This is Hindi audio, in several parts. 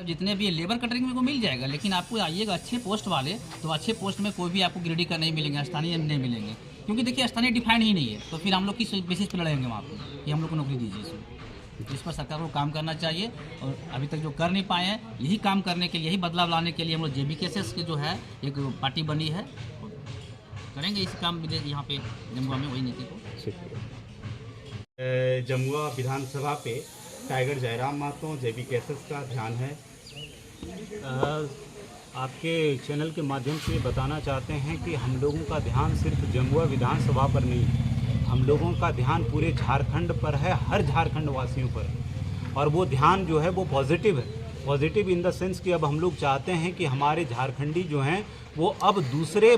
जितने भी लेबर कैटरिंग में को मिल जाएगा, लेकिन आपको आइएगा अच्छे पोस्ट वाले, तो अच्छे पोस्ट में कोई भी आपको गिरिडीह का नहीं मिलेंगे, स्थानीय नहीं मिलेंगे, क्योंकि देखिए स्थानीय डिफाइंड ही नहीं है। तो फिर हम लोग किस बेसिस पर लड़ेंगे वहाँ पर कि हम लोग को नौकरी दीजिए इसमें। तो इस पर सरकार को काम करना चाहिए, और अभी तक जो कर नहीं पाए हैं, यही काम करने के लिए, यही बदलाव लाने के लिए हम लोग JBKSS के जो है एक पार्टी बनी है, करेंगे इस काम विदेश यहाँ पे जमुआ में, वही नीति को। जमुआ विधानसभा पे टाइगर जयराम महतो JBKSS का ध्यान है। आपके चैनल के माध्यम से बताना चाहते हैं कि हम लोगों का ध्यान सिर्फ जमुआ विधानसभा पर नहीं है, हम लोगों का ध्यान पूरे झारखंड पर है, हर झारखंड वासियों पर है। और वो ध्यान जो है वो पॉजिटिव है, पॉजिटिव इन द सेंस कि अब हम लोग चाहते हैं कि हमारे झारखंडी जो हैं वो अब दूसरे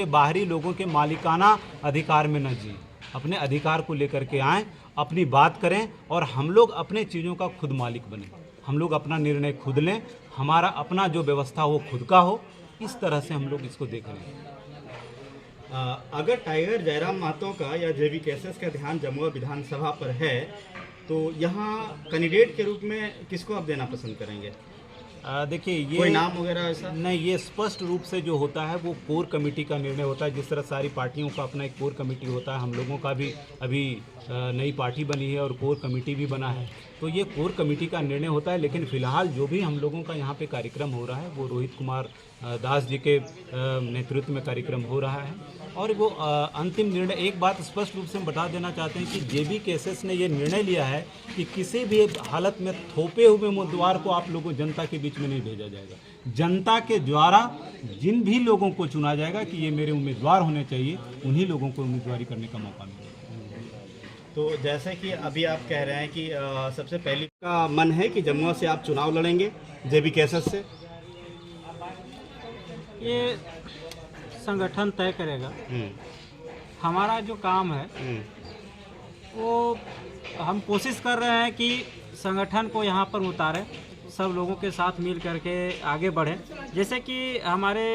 बाहरी लोगों के मालिकाना अधिकार में न जिए, अपने अधिकार को लेकर के आएँ, अपनी बात करें, और हम लोग अपने चीज़ों का खुद मालिक बने, हम लोग अपना निर्णय खुद लें, हमारा अपना जो व्यवस्था हो खुद का हो। इस तरह से हम लोग इसको देख रहे हैं। अगर टाइगर जयराम महतो का या JBKSS का ध्यान जमुआ विधानसभा पर है, तो यहाँ कैंडिडेट के रूप में किसको आप देना पसंद करेंगे? देखिए, ये कोई नाम वगैरह ऐसा नहीं, ये स्पष्ट रूप से जो होता है वो कोर कमेटी का निर्णय होता है। जिस तरह सारी पार्टियों का अपना एक कोर कमेटी होता है, हम लोगों का भी अभी नई पार्टी बनी है और कोर कमेटी भी बना है, तो ये कोर कमेटी का निर्णय होता है। लेकिन फिलहाल जो भी हम लोगों का यहाँ पे कार्यक्रम हो रहा है वो रोहित कुमार दास जी के नेतृत्व में कार्यक्रम हो रहा है, और वो अंतिम निर्णय, एक बात स्पष्ट रूप से हम बता देना चाहते हैं कि JBKSS ने ये निर्णय लिया है कि किसी भी हालत में थोपे हुए उम्मीदवार को आप लोगों जनता के बीच में नहीं भेजा जाएगा। जनता के द्वारा जिन भी लोगों को चुना जाएगा कि ये मेरे उम्मीदवार होने चाहिए, उन्हीं लोगों को उम्मीदवारी करने का मौका मिलेगा। तो जैसे कि अभी आप कह रहे हैं कि सबसे पहले का मन है कि जमुआ से आप चुनाव लड़ेंगे JBKSS से? ये संगठन तय करेगा। हमारा जो काम है वो हम कोशिश कर रहे हैं कि संगठन को यहाँ पर उतारें, सब लोगों के साथ मिल करके आगे बढ़ें। जैसे कि हमारे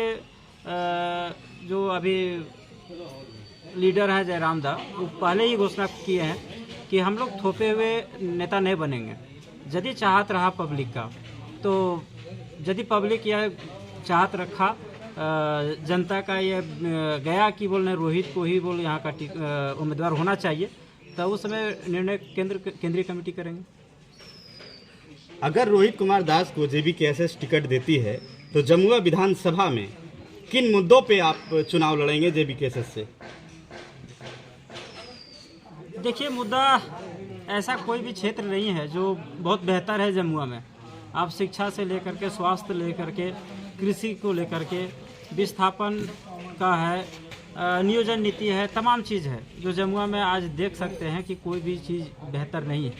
जो अभी लीडर हैं जयराम दा, वो पहले ही घोषणा किए हैं कि हम लोग थोपे हुए नेता नहीं बनेंगे। यदि चाहत रहा पब्लिक का, तो यदि पब्लिक यह चाहत रखा जनता का, ये गया कि बोलने रोहित को ही बोल यहाँ का उम्मीदवार होना चाहिए, तो उस समय निर्णय केंद्रीय कमेटी करेंगे। अगर रोहित कुमार दास को JBKSS टिकट देती है तो जमुआ विधानसभा में किन मुद्दों पे आप चुनाव लड़ेंगे JBKSS से? देखिए, मुद्दा ऐसा कोई भी क्षेत्र नहीं है जो बहुत बेहतर है जमुआ में। आप शिक्षा से लेकर के, स्वास्थ्य लेकर के, कृषि को लेकर के, विस्थापन का है, नियोजन नीति है, तमाम चीज़ है जो जमुआ में आज देख सकते हैं कि कोई भी चीज़ बेहतर नहीं है।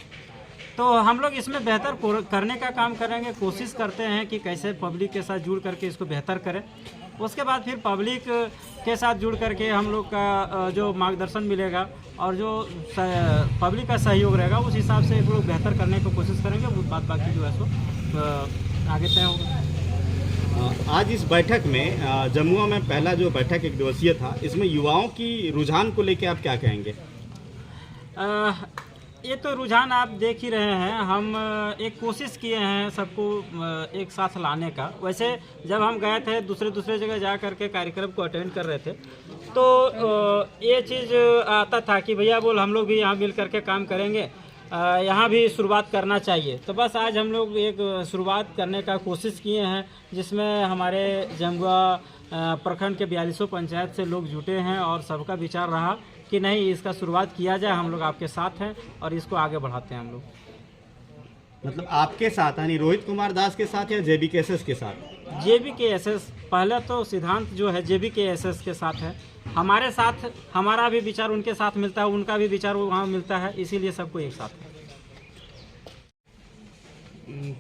तो हम लोग इसमें बेहतर करने का काम करेंगे, कोशिश करते हैं कि कैसे पब्लिक के साथ जुड़ करके इसको बेहतर करें। उसके बाद फिर पब्लिक के साथ जुड़ करके हम लोग का जो मार्गदर्शन मिलेगा और जो पब्लिक का सहयोग रहेगा, उस हिसाब से हम लोग बेहतर करने की कोशिश करेंगे। वो बात बाकी जो है सो आगे तय होगा। आज इस बैठक में जमुआ में पहला जो बैठक एक दिवसीय था, इसमें युवाओं की रुझान को लेकर आप क्या कहेंगे? ये तो रुझान आप देख ही रहे हैं। हम एक कोशिश किए हैं सबको एक साथ लाने का। वैसे जब हम गए थे दूसरे जगह जा कर के कार्यक्रम को अटेंड कर रहे थे, तो ये चीज़ आता था कि भैया बोल हम लोग भी यहाँ मिल करके काम करेंगे, यहाँ भी शुरुआत करना चाहिए। तो बस आज हम लोग एक शुरुआत करने का कोशिश किए हैं, जिसमें हमारे जमुआ प्रखंड के 42 पंचायत से लोग जुटे हैं, और सबका विचार रहा कि नहीं, इसका शुरुआत किया जाए, हम लोग आपके साथ हैं और इसको आगे बढ़ाते हैं हम लोग। मतलब आपके साथ यानी रोहित कुमार दास के साथ या JBKSS के साथ? JBKSS पहले तो सिद्धांत जो है JBKSS के साथ है, हमारे साथ हमारा भी विचार उनके साथ मिलता है, उनका भी विचार वहाँ मिलता है, इसीलिए सबको एक साथ है।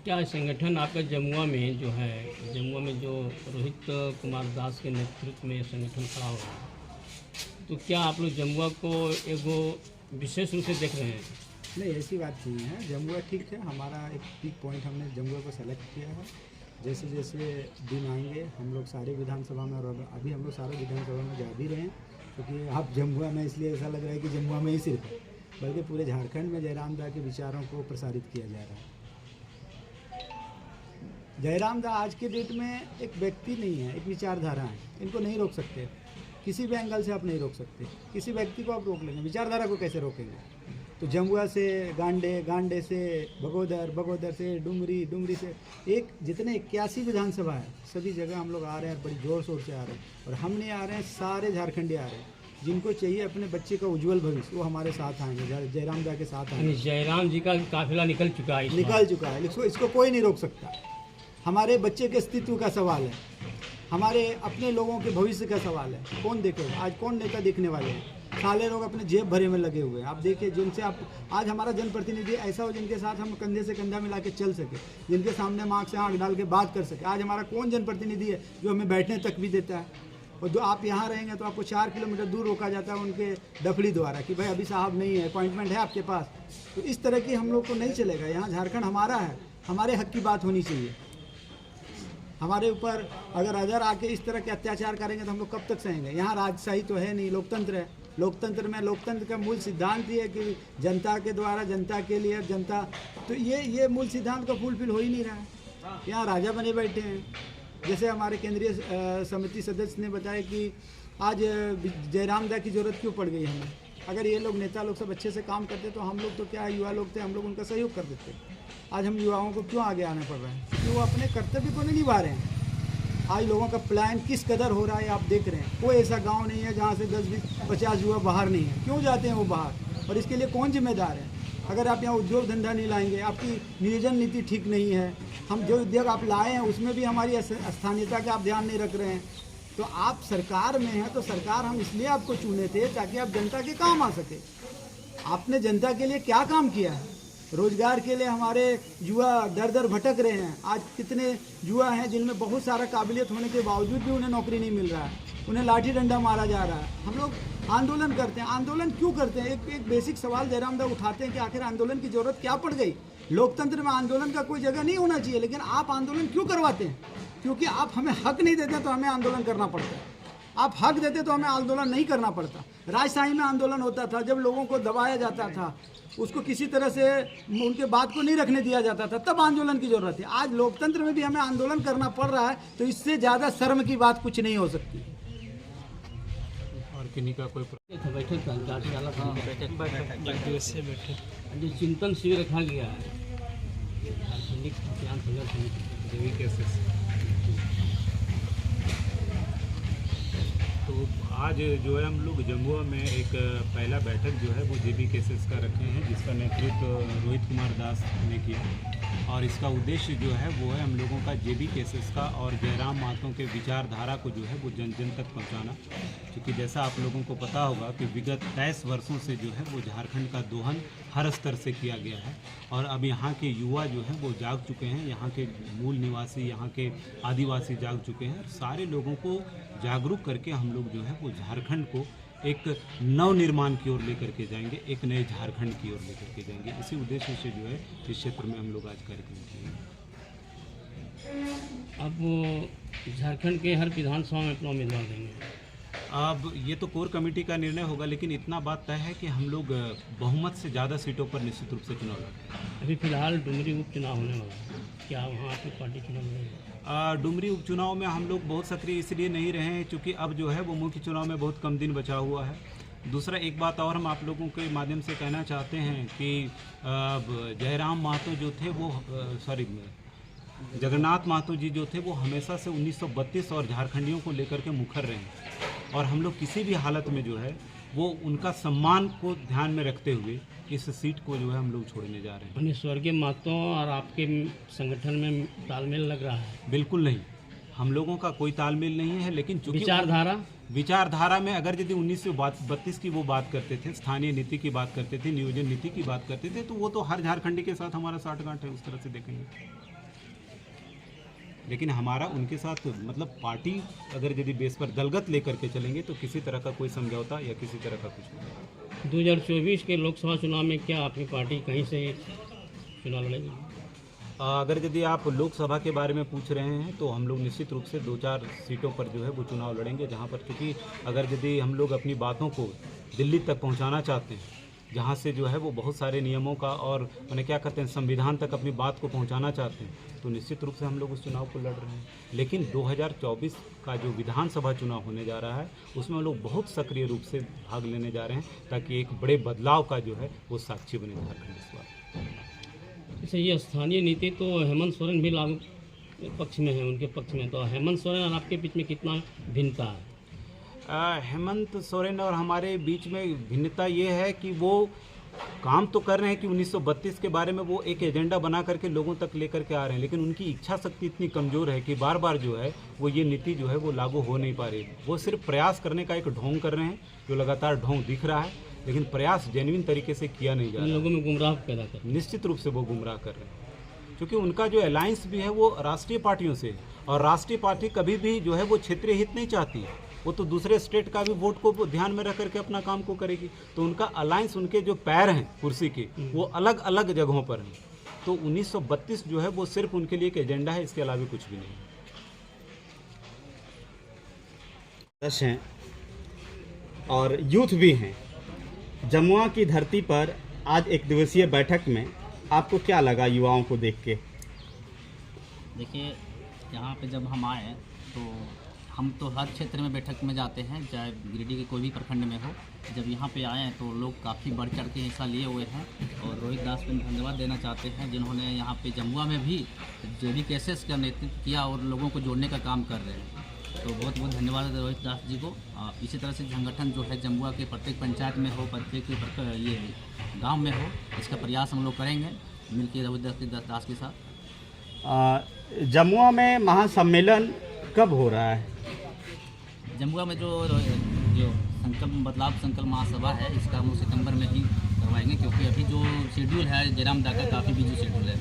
क्या संगठन आपका जमुआ में जो है, जमुआ में जो रोहित कुमार दास के नेतृत्व में संगठन खड़ा हो रहा है, तो क्या आप लोग जमुआ को एगो विशेष रूप से देख रहे हैं? नहीं, ऐसी बात नहीं है। जमुआ ठीक है, हमारा एक पीक पॉइंट हमने जमुआ को सेलेक्ट किया है। जैसे जैसे दिन आएंगे हम लोग सारे विधानसभा में, और अभी हम लोग सारे विधानसभा में जा भी रहे हैं, क्योंकि आप जमुआ में इसलिए ऐसा लग रहा है कि जमुआ में ही सिर्फ है, बल्कि पूरे झारखंड में जयराम दा के विचारों को प्रसारित किया जा रहा है। जयराम दा आज के डेट में एक व्यक्ति नहीं है, एक विचारधारा है। इनको नहीं रोक सकते, किसी भी एंगल से आप नहीं रोक सकते। किसी व्यक्ति को आप रोक लेंगे, विचारधारा को कैसे रोकेंगे? तो जमुआ से गांडे, गांडे से बगोदर, बगोदर से डुमरी, डुमरी से एक जितने 81 विधानसभा है सभी जगह हम लोग आ रहे हैं, बड़ी ज़ोर शोर से आ रहे हैं। और हम नहीं आ रहे हैं, सारे झारखंडी आ रहे हैं। जिनको चाहिए अपने बच्चे का उज्जवल भविष्य, वो हमारे साथ आएंगे, जयराम दा के साथ आएंगे। जयराम जी का काफिला निकल चुका है इस बार। निकल चुका है, इसको कोई नहीं रोक सकता। हमारे बच्चे के अस्तित्व का सवाल है, हमारे अपने लोगों के भविष्य का सवाल है। कौन देखेगा? आज कौन नेता देखने वाले हैं? सारे लोग अपने जेब भरे में लगे हुए हैं। आप देखिए, जिनसे आप आज हमारा जनप्रतिनिधि ऐसा हो जिनके साथ हम कंधे से कंधा मिला के चल सके, जिनके सामने आँख से आँख डाल के बात कर सके। आज हमारा कौन जनप्रतिनिधि है जो हमें बैठने तक भी देता है? और जो आप यहाँ रहेंगे तो आपको 4 किलोमीटर दूर रोका जाता है उनके डफली द्वारा कि भाई अभी साहब नहीं है, अपॉइंटमेंट है आपके पास। तो इस तरह की हम लोग को नहीं चलेगा। यहाँ झारखंड हमारा है, हमारे हक की बात होनी चाहिए। हमारे ऊपर अगर आके इस तरह के अत्याचार करेंगे तो हम लोग कब तक सहेंगे? यहाँ राजशाही तो है नहीं, लोकतंत्र है। लोकतंत्र का मूल सिद्धांत ये है कि जनता के द्वारा, जनता के लिए, जनता। तो ये मूल सिद्धांत का फुलफिल हो ही नहीं रहा है। यहाँ राजा बने बैठे हैं। जैसे हमारे केंद्रीय समिति सदस्य ने बताया कि आज जयराम दा की ज़रूरत क्यों पड़ गई हमें। अगर ये लोग नेता लोग सब अच्छे से काम करते तो हम लोग तो क्या युवा लोग थे, हम लोग उनका सहयोग कर देते। आज हम युवाओं को क्यों आगे आना पड़ रहा है? क्योंकि वो अपने कर्तव्य को नहीं निभा रहे हैं। आज लोगों का प्लान किस कदर हो रहा है आप देख रहे हैं। कोई ऐसा गांव नहीं है जहां से 10-20-50 युवा बाहर नहीं है। क्यों जाते हैं वो बाहर? और इसके लिए कौन जिम्मेदार है? अगर आप यहाँ उद्योग धंधा नहीं लाएंगे, आपकी नियोजन नीति ठीक नहीं है, हम जो उद्योग आप लाए हैं उसमें भी हमारी स्थानीयता का आप ध्यान नहीं रख रहे हैं, तो आप सरकार में हैं तो सरकार हम इसलिए आपको चुने थे ताकि आप जनता के काम आ सके। आपने जनता के लिए क्या काम किया है? रोजगार के लिए हमारे युवा दर दर भटक रहे हैं। आज कितने युवा हैं जिनमें बहुत सारा काबिलियत होने के बावजूद भी उन्हें नौकरी नहीं मिल रहा है, उन्हें लाठी डंडा मारा जा रहा है। हम लोग आंदोलन करते हैं। आंदोलन क्यों करते हैं? एक बेसिक सवाल जयराम दा उठाते हैं कि आखिर आंदोलन की जरूरत क्या पड़ गई? लोकतंत्र में आंदोलन का कोई जगह नहीं होना चाहिए, लेकिन आप आंदोलन क्यों करवाते हैं? क्योंकि आप हमें हक नहीं देते तो हमें आंदोलन करना पड़ता है। आप हक देते तो हमें आंदोलन नहीं करना पड़ता। राजशाही में आंदोलन होता था, जब लोगों को दबाया जाता था, उसको किसी तरह से उनके बात को नहीं रखने दिया जाता था, तब आंदोलन की जरूरत है। आज लोकतंत्र में भी हमें आंदोलन करना पड़ रहा है, तो इससे ज़्यादा शर्म की बात कुछ नहीं हो सकती। और किन्हीं का कोई बैठक था, जाति वाला था, जो चिंतन शिविर रखा गया है झारखंडी किसान संघर्ष समिति जेबी केसेस। तो आज जो है हम लोग जमुआ में एक पहला बैठक जो है वो जेबी केसेस का रखे हैं, जिसका नेतृत्व रोहित कुमार दास ने किया। और इसका उद्देश्य जो है वो है हम लोगों का जेबी केसेस का और जयराम महतो के विचारधारा को जो है वो जन जन तक पहुंचाना। क्योंकि जैसा आप लोगों को पता होगा कि विगत 23 वर्षों से जो है वो झारखंड का दोहन हर स्तर से किया गया है। और अब यहाँ के युवा जो हैं वो जाग चुके हैं, यहाँ के मूल निवासी, यहाँ के आदिवासी जाग चुके हैं। और सारे लोगों को जागरूक करके हम लोग जो है वो झारखंड को एक नव निर्माण की ओर लेकर के जाएंगे, एक नए झारखंड की ओर लेकर के जाएंगे। इसी उद्देश्य से जो है इस क्षेत्र में हम लोग आज कार्यक्रम किए। अब झारखंड के हर विधानसभा में अपना उम्मीदवार देंगे। अब ये तो कोर कमेटी का निर्णय होगा, लेकिन इतना बात तय है कि हम लोग बहुमत से ज़्यादा सीटों पर निश्चित रूप से चुनाव लड़ेंगे। अभी फिलहाल डुमरी उपचुनाव होने वाला है, क्या वहाँ आपकी पार्टी चुनाव लड़ेगी? डुमरी उपचुनाव में हम लोग बहुत सक्रिय इसलिए नहीं रहे हैं क्योंकि अब जो है वो मुख्य चुनाव में बहुत कम दिन बचा हुआ है। दूसरा एक बात और हम आप लोगों के माध्यम से कहना चाहते हैं कि जयराम महतो जो थे वो जगन्नाथ महतो जी जो थे वो हमेशा से 1932 और झारखंडियों को लेकर के मुखर रहे हैं। और हम लोग किसी भी हालत में जो है वो उनका सम्मान को ध्यान में रखते हुए इस सीट को जो है हम लोग छोड़ने जा रहे हैं। स्वर्गीय महतो और आपके संगठन में तालमेल लग रहा है? बिल्कुल नहीं, हम लोगों का कोई तालमेल नहीं है। लेकिन चूंकि विचारधारा में अगर यदि 1932 की वो बात करते थे, स्थानीय नीति की बात करते थे, नियोजन नीति की बात करते थे, तो वो तो हर झारखंडी के साथ हमारा साठगांठ है, उस तरह से देखेंगे। लेकिन हमारा उनके साथ मतलब पार्टी अगर यदि बेस पर दलगत लेकर के चलेंगे तो किसी तरह का कोई समझौता या किसी तरह का कुछ नहीं। 2024 के लोकसभा चुनाव में क्या आपकी पार्टी कहीं से चुनाव लड़ेगी? अगर यदि आप लोकसभा के बारे में पूछ रहे हैं तो हम लोग निश्चित रूप से 2-4 सीटों पर जो है वो चुनाव लड़ेंगे, जहां पर क्योंकि अगर यदि हम लोग अपनी बातों को दिल्ली तक पहुंचाना चाहते हैं जहाँ से जो है वो बहुत सारे नियमों का और मैंने क्या कहते हैं संविधान तक अपनी बात को पहुँचाना चाहते हैं, तो निश्चित रूप से हम लोग उस चुनाव को लड़ रहे हैं। लेकिन 2024 का जो विधानसभा चुनाव होने जा रहा है उसमें हम लोग बहुत सक्रिय रूप से भाग लेने जा रहे हैं, ताकि एक बड़े बदलाव का जो है वो साक्षी बने झारखंड इस बार। जैसे ये स्थानीय नीति तो हेमंत सोरेन भी लागू पक्ष में है, उनके पक्ष में, तो हेमंत सोरेन और आपके बीच में कितना भिन्नता है? हेमंत सोरेन और हमारे बीच में भिन्नता ये है कि वो काम तो कर रहे हैं कि 1932 के बारे में वो एक एजेंडा बना करके लोगों तक लेकर के आ रहे हैं, लेकिन उनकी इच्छा शक्ति इतनी कमज़ोर है कि बार बार जो है वो ये नीति जो है वो लागू हो नहीं पा रही। वो सिर्फ प्रयास करने का एक ढोंग कर रहे हैं, जो लगातार ढोंग दिख रहा है, लेकिन प्रयास जेन्युइन तरीके से किया नहीं जा रहा। लोगों में गुमराह पैदा कर, निश्चित रूप से वो गुमराह कर रहे हैं, क्योंकि उनका जो अलायंस भी है वो राष्ट्रीय पार्टियों से, और राष्ट्रीय पार्टी कभी भी जो है वो क्षेत्रीय हित नहीं चाहती है, वो तो दूसरे स्टेट का भी वोट को ध्यान में रख करके अपना काम को करेगी। तो उनका अलायंस, उनके जो पैर हैं कुर्सी के, वो अलग अलग जगहों पर हैं। तो 1932 जो है वो सिर्फ उनके लिए एक एजेंडा है, इसके अलावा कुछ भी नहीं है। हैं और यूथ भी हैं। जमुआ की धरती पर आज एक दिवसीय बैठक में आपको क्या लगा युवाओं को देख के? देखिए, यहाँ पे जब हम आए तो हम तो हर क्षेत्र में बैठक में जाते हैं, चाहे गिरिडीह के कोई भी प्रखंड में हो। जब यहाँ पे आए हैं तो लोग काफ़ी बढ़ चढ़ के हिस्सा लिए हुए हैं, और रोहित दास को धन्यवाद देना चाहते हैं जिन्होंने यहाँ पे जमुआ में भी जेडी केसेस का नेतृत्व किया और लोगों को जोड़ने का काम कर रहे हैं। तो बहुत बहुत धन्यवाद रोहित दास जी को। इसी तरह से संगठन जो है जमुआ के प्रत्येक पंचायत में हो, प्रत्येक ये गाँव में हो, इसका प्रयास हम लोग करेंगे मिलकर रोहित दास के साथ। जमुआ में महासम्मेलन कब हो रहा है? जमुआ में जो बदलाव संकल्प महासभा है, इसका हम सितंबर में ही करवाएंगे, क्योंकि अभी जो शेड्यूल है जयराम दा का काफ़ी बिजी शेड्यूल है।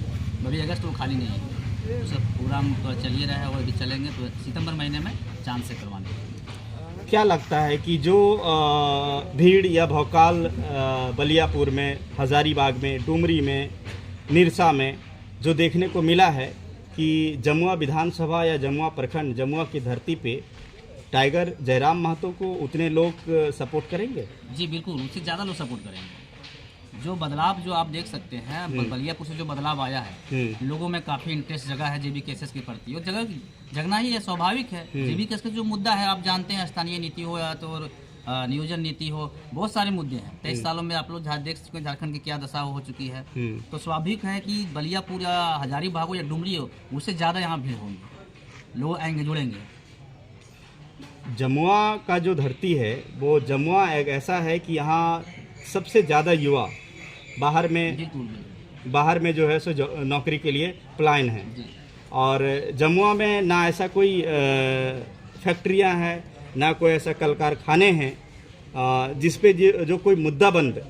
अभी अगस्त वो खाली नहीं है, तो सब प्रोग्राम तो चलिए रहा है और अभी चलेंगे, तो सितंबर महीने में चांद से करवाने। क्या लगता है कि जो भीड़ या भौकाल बलियापुर में, हजारीबाग में, डुमरी में, निरसा में जो देखने को मिला है कि जमुआ विधानसभा या जमुआ प्रखंड, जमुआ की धरती पे टाइगर जयराम महतो को उतने लोग सपोर्ट करेंगे? जी बिल्कुल, उससे ज़्यादा लोग सपोर्ट करेंगे। जो बदलाव जो आप देख सकते हैं, बलियापुर से जो बदलाव आया है, लोगों में काफ़ी इंटरेस्ट जगह है जेबी केसेस के प्रति, और जगना ही है, स्वाभाविक है। जेबी केस का जो मुद्दा है आप जानते हैं, स्थानीय नीति हो या तो नियोजन नीति हो, बहुत सारे मुद्दे हैं। 23 सालों में आप लोग देख सकते हैं झारखंड की क्या दशा हो चुकी है। तो स्वाभाविक है कि बलियापुर या हजारीबाग हो या डुमरी हो, उससे ज़्यादा यहाँ भीड़ होंगी, लोग आएंगे, जुड़ेंगे। जमुआ का जो धरती है वो जमुआ एक ऐसा है कि यहाँ सबसे ज़्यादा युवा बाहर में जो है सो नौकरी के लिए पलायन है, और जमुआ में ना ऐसा कोई फैक्ट्रियाँ हैं, ना कोई ऐसा कल कारखाने हैं जिस पे जो कोई मुद्दा बंद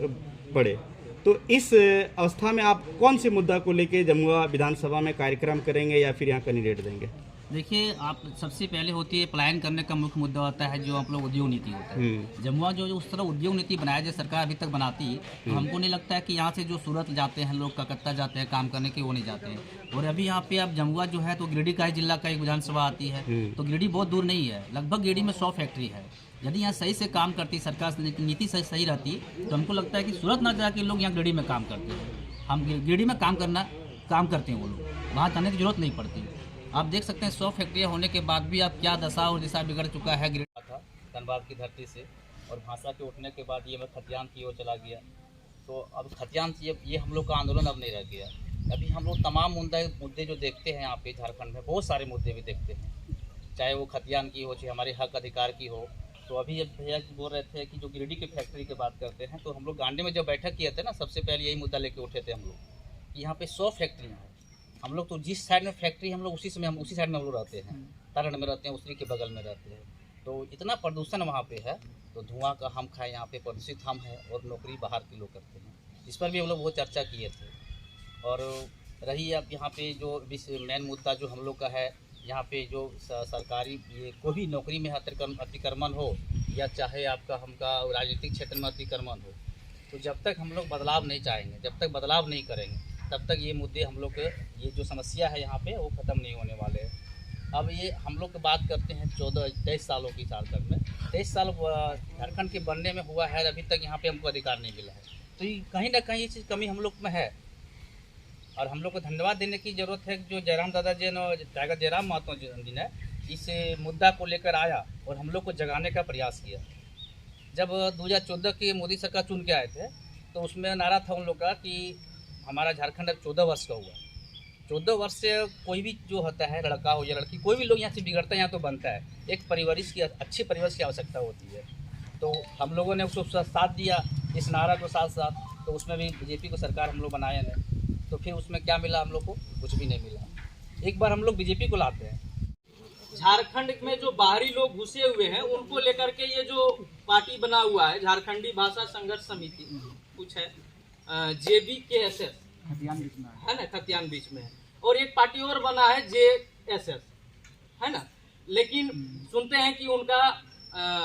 पड़े। तो इस अवस्था में आप कौन से मुद्दा को लेके जमुआ विधानसभा में कार्यक्रम करेंगे या फिर यहाँ कैंडिडेट देंगे? देखिए, आप सबसे पहले होती है पलायन करने का मुख्य मुद्दा होता है जो आप लोग उद्योग नीति होता है। जमुआ जो उस तरह उद्योग नीति बनाया जाए सरकार अभी तक बनाती है, तो हमको नहीं लगता है कि यहाँ से जो सूरत जाते हैं लोग, कलकत्ता जाते हैं काम करने के, वो नहीं जाते हैं। और अभी यहाँ पे अब जमुआ जो है तो गिरिडीह का ही जिला का एक विधानसभा आती है, तो गिरिडीह बहुत दूर नहीं है, लगभग गिरिडीह में 100 फैक्ट्री है। यदि यहाँ सही से काम करती सरकार, नीति सही रहती, तो हमको लगता है कि सूरत ना जाके लोग यहाँ गिरिडीह में काम करते हैं। हम गिरिडीह में काम करते हैं, वो लोग वहाँ जाने की जरूरत नहीं पड़ती। आप देख सकते हैं 100 फैक्ट्रियाँ होने के बाद भी अब क्या दशा और दिशा बिगड़ चुका है। गिरिडीह था धनबाद की धरती से, और भाषा के उठने के बाद ये मैं खतियान की ओर चला गया। तो अब खतियान से ये हम लोग का आंदोलन अब नहीं रह गया। अभी हम लोग तमाम मुद्दे जो देखते हैं यहाँ पे झारखंड में, बहुत सारे मुद्दे भी देखते हैं, चाहे वो खतियान की हो, चाहे हमारे हक अधिकार की हो। तो अभी भैया बोल रहे थे कि जो गिरिडीह की फैक्ट्री की बात करते हैं, तो हम लोग गांडी में जब बैठक किए थे ना, सबसे पहले यही मुद्दा लेके उठे थे हम लोग कि यहाँ पे 100 फैक्ट्रियाँ हैं। हम लोग तो जिस साइड में फैक्ट्री हम लोग उसी साइड में हम लोग रहते हैं, तारण में रहते हैं, उसी के बगल में रहते हैं। तो इतना प्रदूषण वहाँ पे है, तो धुआं का हम खाए, यहाँ पे प्रदूषित हम है, और नौकरी बाहर के लोग करते हैं। इस पर भी हम लोग बहुत चर्चा किए थे। और रही अब यहाँ पे जो मेन मुद्दा जो हम लोग का है, यहाँ पे जो सरकारी ये कोई भी नौकरी में अतिक्रमण हो, या चाहे आपका हमका राजनीतिक क्षेत्र में अतिक्रमण हो, तो जब तक हम लोग बदलाव नहीं चाहेंगे, जब तक बदलाव नहीं करेंगे, तब तक ये मुद्दे हम लोग के, ये जो समस्या है यहाँ पे, वो ख़त्म नहीं होने वाले हैं। अब ये हम लोग बात करते हैं 23 सालों की झारखंड में, 23 साल झारखंड के बनने में हुआ है, अभी तक यहाँ पे हमको अधिकार नहीं मिला है। तो ये कहीं ना कहीं ये चीज़ कमी हम लोग में है। और हम लोग को धन्यवाद देने की ज़रूरत है जो जयराम दादा जी ने, टाइगर जयराम महतो जी ने इस मुद्दा को लेकर आया और हम लोग को जगाने का प्रयास किया। जब 2014 की मोदी सरकार चुन के आए थे तो उसमें नारा था उन लोग का कि हमारा झारखंड अब 14 वर्ष का हुआ। 14 वर्ष से कोई भी जो होता है, लड़का हो या लड़की, कोई भी लोग यहाँ से बिगड़ता है यहाँ तो बनता है। एक परिवरिश की, अच्छे परिवरिश की आवश्यकता होती है। तो हम लोगों ने उसको साथ दिया इस नारा को साथ साथ। तो उसमें भी बीजेपी को सरकार हम लोग बनाए हैं, तो फिर उसमें क्या मिला हम लोग को? कुछ भी नहीं मिला। एक बार हम लोग बीजेपी को लाते हैं। झारखंड में जो बाहरी लोग घुसे हुए हैं उनको लेकर के ये जो पार्टी बना हुआ है, झारखंडी भाषा संघर्ष समिति कुछ है, JBKSS है ना, खतियान बीच में है, और एक पार्टी और बना है JSS है ना। लेकिन सुनते हैं कि उनका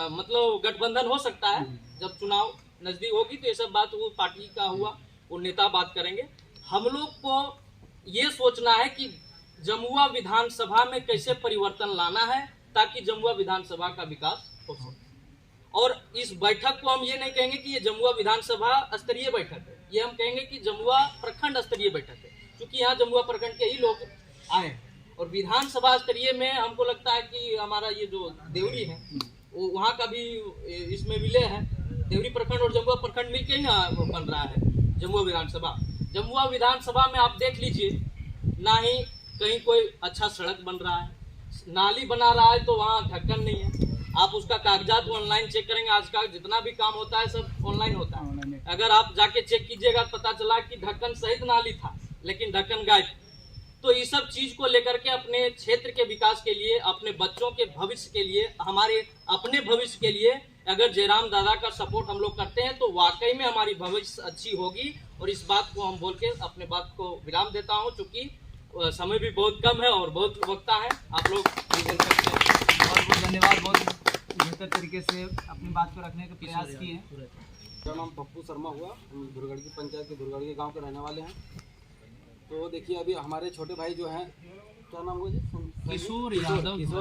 मतलब गठबंधन हो सकता है। जब चुनाव नजदीक होगी तो ये सब बात वो पार्टी का हुआ, वो नेता बात करेंगे। हम लोग को ये सोचना है कि जमुआ विधानसभा में कैसे परिवर्तन लाना है ताकि जमुआ विधानसभा का विकास हो सके। और इस बैठक को हम ये नहीं कहेंगे कि ये जमुआ विधानसभा स्तरीय बैठक है, ये हम कहेंगे कि जमुआ प्रखंड स्तरीय बैठक है, क्योंकि यहाँ जमुआ प्रखंड के ही लोग आए हैं। और विधानसभा स्तरीय में हमको लगता है कि हमारा ये जो देवरी है वो वहाँ का भी इसमें विलय है। देवरी प्रखंड और जमुआ प्रखंड मिलकर ही ना बन रहा है जमुआ विधानसभा। जमुआ विधानसभा में आप देख लीजिए, ना ही कहीं कोई अच्छा सड़क बन रहा है, नाली बना रहा है तो वहाँ ढक्कन नहीं है। आप उसका कागजात ऑनलाइन चेक करेंगे, आज का जितना भी काम होता है सब ऑनलाइन होता है। अगर आप जाके चेक कीजिएगा पता चला कि ढक्कन सहित नाली था लेकिन ढक्कन गायब। तो ये सब चीज को लेकर के अपने क्षेत्र के विकास के लिए, अपने बच्चों के भविष्य के लिए, हमारे अपने भविष्य के लिए अगर जयराम दादा का सपोर्ट हम लोग करते हैं तो वाकई में हमारी भविष्य अच्छी होगी। और इस बात को हम बोल के अपने बात को विराम देता हूँ, चूँकि समय भी बहुत कम है और बहुत वक्ता है। आप लोग बहुत बहुत धन्यवाद, बहुत बेहतर तरीके से अपनी बात को रखने का प्रयास किए हैं। मेरा नाम पप्पू शर्मा हुआ, हम दुर्गढ़ी पंचायत के दुर्गढ़ी गांव के रहने वाले हैं। तो देखिए अभी हमारे छोटे भाई जो हैं, क्या नाम हुआ जी? किशोर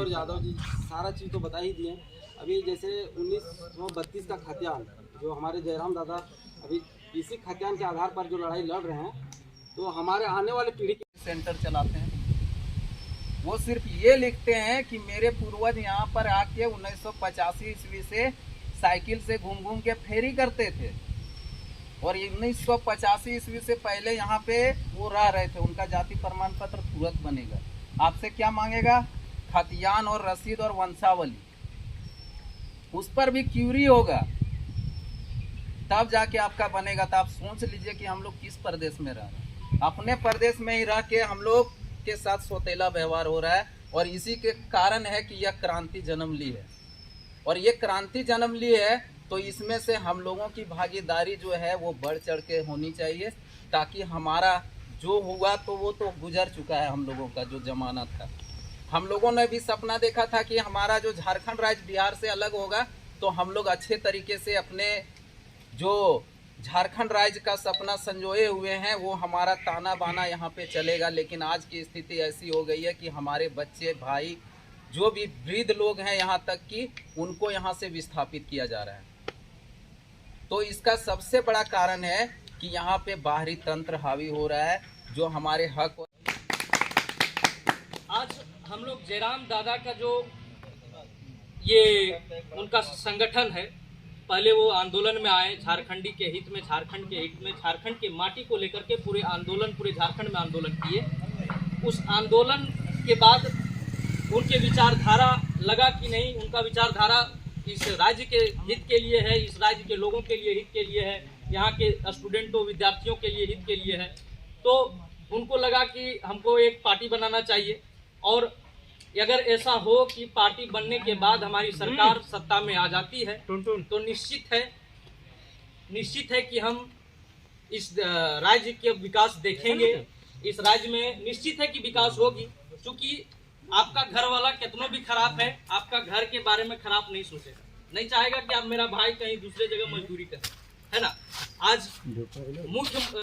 यादव जी सारा चीज़ तो बता ही दिए। अभी जैसे 1932 का खतियान जो हमारे जयराम दादा अभी इसी खतियान के आधार पर जो लड़ाई लड़ रहे हैं, तो हमारे आने वाले पीढ़ी के सेंटर चलाते हैं। वो सिर्फ ये लिखते हैं कि मेरे पूर्वज यहाँ पर आके 1985 ईस्वी से साइकिल से घूम घूम के फेरी करते थे और 1985 ईस्वी से पहले यहाँ पे वो रह रहे थे। उनका जाति प्रमाण पत्र तुरंत बनेगा। आपसे क्या मांगेगा? खतियान और रसीद और वंशावली, उस पर भी क्यूरी होगा तब जाके आपका बनेगा। तो आप सोच लीजिए कि हम लोग किस प्रदेश में रह रहे हैं। अपने प्रदेश में ही रह के हम लोग के साथ सौतेला व्यवहार हो रहा है और इसी के कारण है कि यह क्रांति जन्म ली है। और ये क्रांति जन्म ली है तो इसमें से हम लोगों की भागीदारी जो है वो बढ़ चढ़ के होनी चाहिए, ताकि हमारा जो हुआ तो वो तो गुजर चुका है। हम लोगों का जो जमाना था, हम लोगों ने भी सपना देखा था कि हमारा जो झारखंड राज्य बिहार से अलग होगा तो हम लोग अच्छे तरीके से अपने जो झारखंड राज्य का सपना संजोए हुए हैं वो हमारा ताना बाना यहाँ पे चलेगा। लेकिन आज की स्थिति ऐसी हो गई है कि हमारे बच्चे भाई जो भी वृद्ध लोग हैं यहाँ तक कि उनको यहाँ से विस्थापित किया जा रहा है। तो इसका सबसे बड़ा कारण है कि यहाँ पे बाहरी तंत्र हावी हो रहा है जो हमारे हक। आज हम लोग जयराम दादा का जो ये उनका संगठन है, पहले वो आंदोलन में आए झारखंडी के हित में, झारखंड के हित में, झारखंड के माटी को लेकर के पूरे आंदोलन, पूरे झारखंड में आंदोलन किए। उस आंदोलन के बाद उनके विचारधारा लगा कि नहीं, उनका विचारधारा इस राज्य के हित के लिए है, इस राज्य के लोगों के लिए हित के लिए है, यहाँ के स्टूडेंटों विद्यार्थियों के लिए हित के लिए है। तो उनको लगा कि हमको एक पार्टी बनाना चाहिए और अगर ऐसा हो कि पार्टी बनने के बाद हमारी सरकार सत्ता में आ जाती है तो निश्चित है कि हम इस राज्य के विकास देखेंगे। इस राज्य में निश्चित है कि विकास होगी, क्योंकि आपका घर वाला कितना भी खराब है, आपका घर के बारे में खराब नहीं सोचेगा, नहीं चाहेगा कि आप मेरा भाई कहीं दूसरे जगह मजदूरी करे, है ना। आज मुख्य